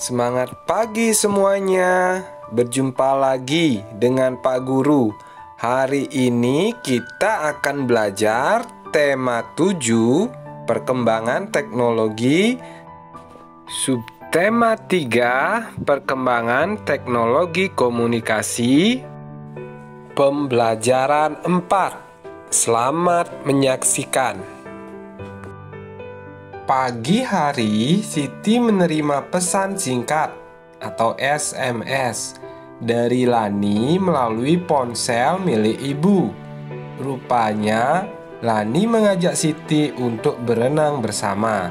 Semangat pagi semuanya. Berjumpa lagi dengan Pak Guru. Hari ini kita akan belajar tema 7, perkembangan teknologi. Subtema 3, perkembangan teknologi komunikasi. Pembelajaran 4. Selamat menyaksikan. Pagi hari, Siti menerima pesan singkat atau SMS dari Lani melalui ponsel milik ibu. Rupanya, Lani mengajak Siti untuk berenang bersama.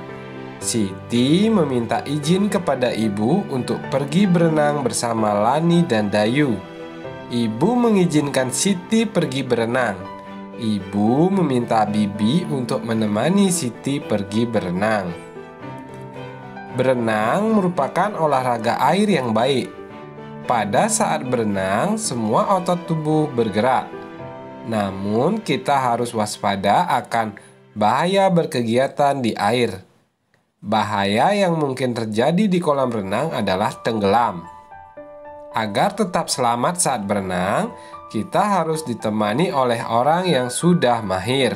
Siti meminta izin kepada ibu untuk pergi berenang bersama Lani dan Dayu. Ibu mengizinkan Siti pergi berenang. Ibu meminta Bibi untuk menemani Siti pergi berenang. Berenang merupakan olahraga air yang baik. Pada saat berenang, semua otot tubuh bergerak. Namun, kita harus waspada akan bahaya berkegiatan di air. Bahaya yang mungkin terjadi di kolam renang adalah tenggelam. Agar tetap selamat saat berenang, kita harus ditemani oleh orang yang sudah mahir.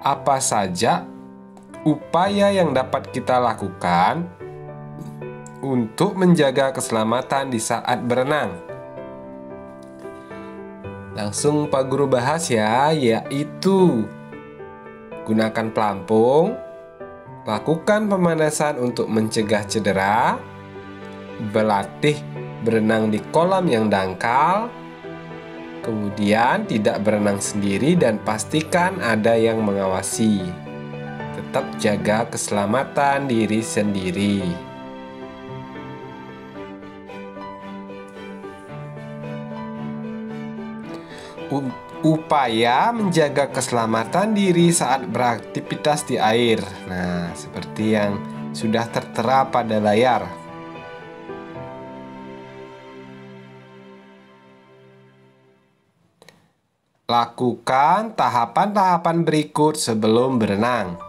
Apa saja upaya yang dapat kita lakukan untuk menjaga keselamatan di saat berenang? Langsung Pak Guru bahas ya, yaitu gunakan pelampung, lakukan pemanasan untuk mencegah cedera, berlatih berenang di kolam yang dangkal, kemudian tidak berenang sendiri dan pastikan ada yang mengawasi. Tetap jaga keselamatan diri sendiri. Upaya menjaga keselamatan diri saat beraktivitas di air. Nah, seperti yang sudah tertera pada layar. Lakukan tahapan-tahapan berikut sebelum berenang.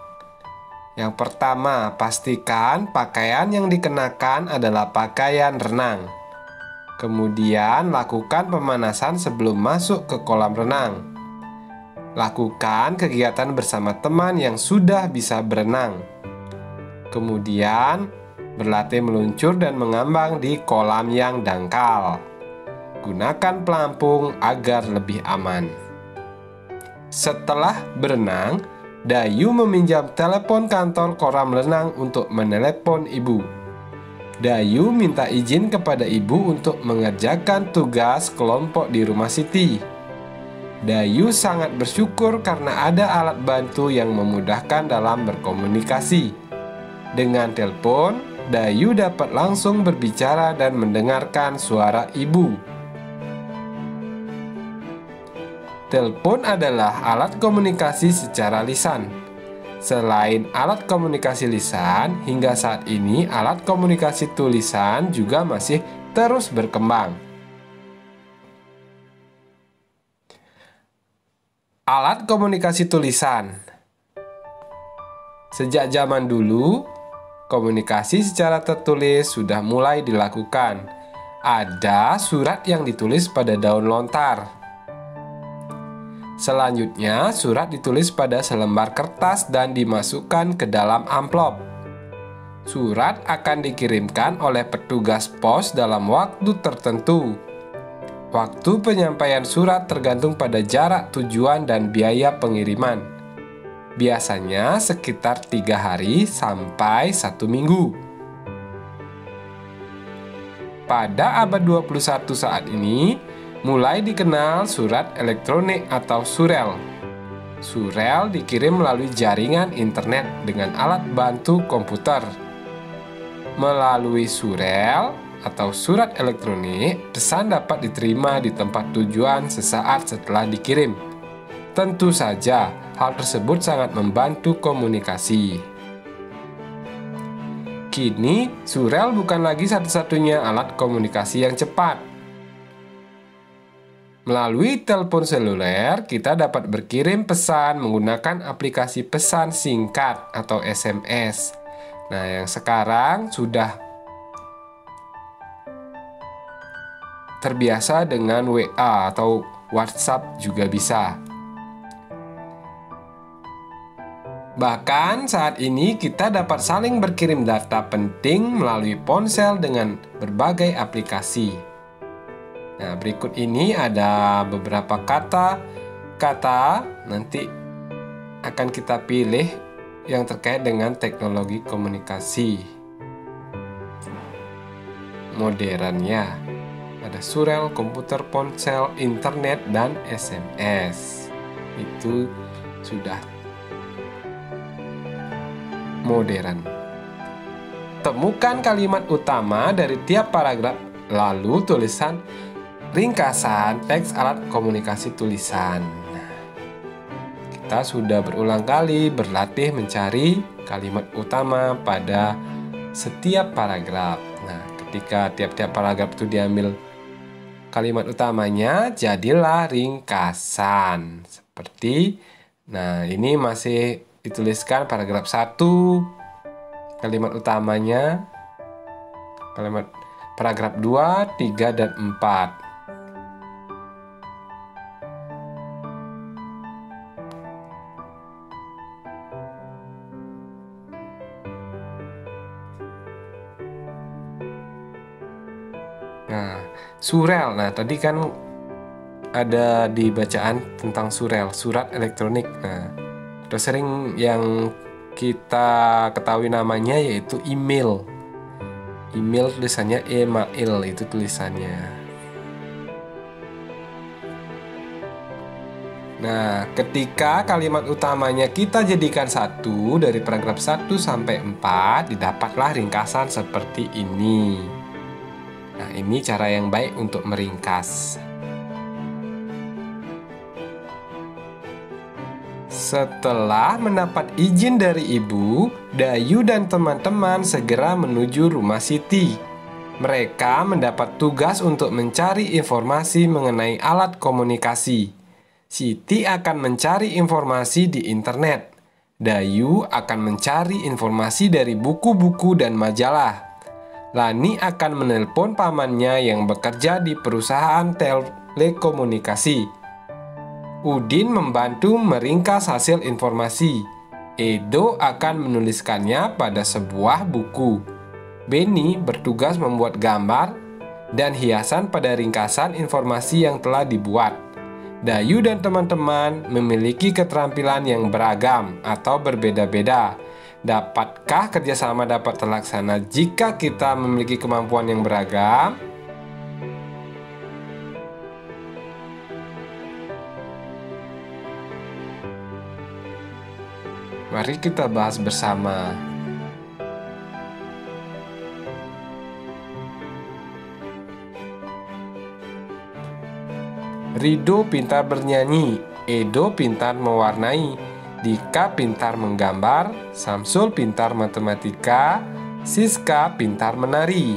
Yang pertama, pastikan pakaian yang dikenakan adalah pakaian renang. Kemudian, lakukan pemanasan sebelum masuk ke kolam renang. Lakukan kegiatan bersama teman yang sudah bisa berenang. Kemudian, berlatih meluncur dan mengambang di kolam yang dangkal. Gunakan pelampung agar lebih aman. Setelah berenang, Dayu meminjam telepon kantor kolam renang untuk menelepon ibu. Dayu minta izin kepada ibu untuk mengerjakan tugas kelompok di rumah Siti. Dayu sangat bersyukur karena ada alat bantu yang memudahkan dalam berkomunikasi. Dengan telepon, Dayu dapat langsung berbicara dan mendengarkan suara ibu. Telepon adalah alat komunikasi secara lisan. Selain alat komunikasi lisan, hingga saat ini alat komunikasi tulisan juga masih terus berkembang. Alat komunikasi tulisan. Sejak zaman dulu, komunikasi secara tertulis sudah mulai dilakukan. Ada surat yang ditulis pada daun lontar. Selanjutnya, surat ditulis pada selembar kertas dan dimasukkan ke dalam amplop. Surat akan dikirimkan oleh petugas pos dalam waktu tertentu. Waktu penyampaian surat tergantung pada jarak tujuan dan biaya pengiriman. Biasanya sekitar 3 hari sampai 1 minggu. Pada abad 21 saat ini, mulai dikenal surat elektronik atau surel. Surel dikirim melalui jaringan internet dengan alat bantu komputer. Melalui surel atau surat elektronik, pesan dapat diterima di tempat tujuan sesaat setelah dikirim. Tentu saja, hal tersebut sangat membantu komunikasi. Kini, surel bukan lagi satu-satunya alat komunikasi yang cepat. Melalui telepon seluler, kita dapat berkirim pesan menggunakan aplikasi pesan singkat atau SMS. Nah, yang sekarang sudah terbiasa dengan WA atau WhatsApp juga bisa. Bahkan saat ini kita dapat saling berkirim data penting melalui ponsel dengan berbagai aplikasi. Nah, berikut ini ada beberapa kata nanti akan kita pilih yang terkait dengan teknologi komunikasi modern ya. Ada surel, komputer, ponsel, internet, dan SMS. Itu sudah modern. Temukan kalimat utama dari tiap paragraf, lalu tulisan ringkasan teks alat komunikasi tulisan. Kita sudah berulang kali berlatih mencari kalimat utama pada setiap paragraf. Nah, ketika tiap-tiap paragraf itu diambil kalimat utamanya, jadilah ringkasan. Seperti, nah ini masih dituliskan paragraf 1, kalimat utamanya, kalimat paragraf 2, 3, dan 4. Nah, surel. Nah, tadi kan ada di bacaan tentang surel, surat elektronik. Nah, udah sering yang kita ketahui namanya yaitu email. Email tulisannya email, itu tulisannya. Nah, ketika kalimat utamanya kita jadikan satu dari paragraf 1 sampai 4, didapatlah ringkasan seperti ini. Nah, ini cara yang baik untuk meringkas. Setelah mendapat izin dari ibu, Dayu dan teman-teman segera menuju rumah Siti. Mereka mendapat tugas untuk mencari informasi mengenai alat komunikasi. Siti akan mencari informasi di internet. Dayu akan mencari informasi dari buku-buku dan majalah. Lani akan menelpon pamannya yang bekerja di perusahaan telekomunikasi. Udin membantu meringkas hasil informasi. Edo akan menuliskannya pada sebuah buku. Beni bertugas membuat gambar dan hiasan pada ringkasan informasi yang telah dibuat. Dayu dan teman-teman memiliki keterampilan yang beragam atau berbeda-beda. Dapatkah kerjasama dapat terlaksana jika kita memiliki kemampuan yang beragam? Mari kita bahas bersama. Rido pintar bernyanyi, Edo pintar mewarnai, Dika pintar menggambar, Samsul pintar matematika, Siska pintar menari.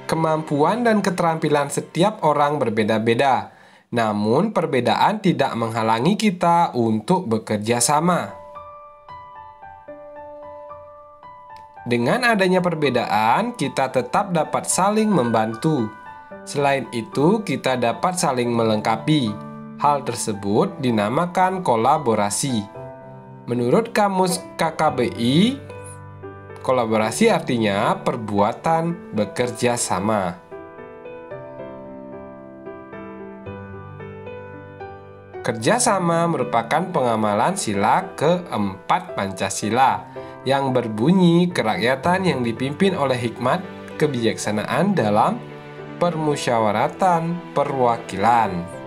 Kemampuan dan keterampilan setiap orang berbeda-beda, namun perbedaan tidak menghalangi kita untuk bekerja sama. Dengan adanya perbedaan, kita tetap dapat saling membantu. Selain itu, kita dapat saling melengkapi. Hal tersebut dinamakan kolaborasi. Menurut Kamus KKBI, kolaborasi artinya perbuatan bekerja sama. Kerjasama merupakan pengamalan sila keempat Pancasila yang berbunyi kerakyatan yang dipimpin oleh hikmat kebijaksanaan dalam permusyawaratan perwakilan.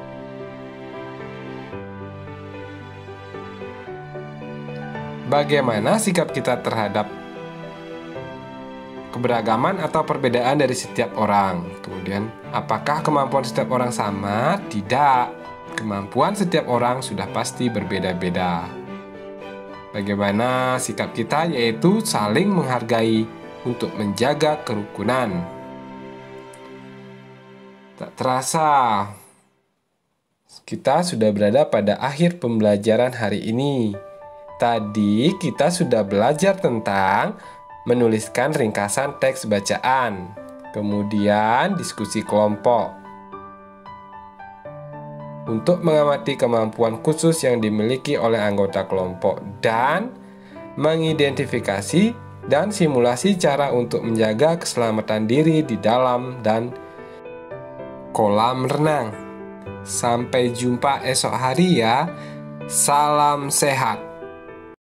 Bagaimana sikap kita terhadap keberagaman atau perbedaan dari setiap orang? Kemudian, apakah kemampuan setiap orang sama? Tidak. Kemampuan setiap orang sudah pasti berbeda-beda. Bagaimana sikap kita? Yaitu saling menghargai untuk menjaga kerukunan. Tak terasa, kita sudah berada pada akhir pembelajaran hari ini. Tadi kita sudah belajar tentang menuliskan ringkasan teks bacaan, kemudian diskusi kelompok. Untuk mengamati kemampuan khusus yang dimiliki oleh anggota kelompok dan mengidentifikasi dan simulasi cara untuk menjaga keselamatan diri di dalam dan kolam renang. Sampai jumpa esok hari ya. Salam sehat.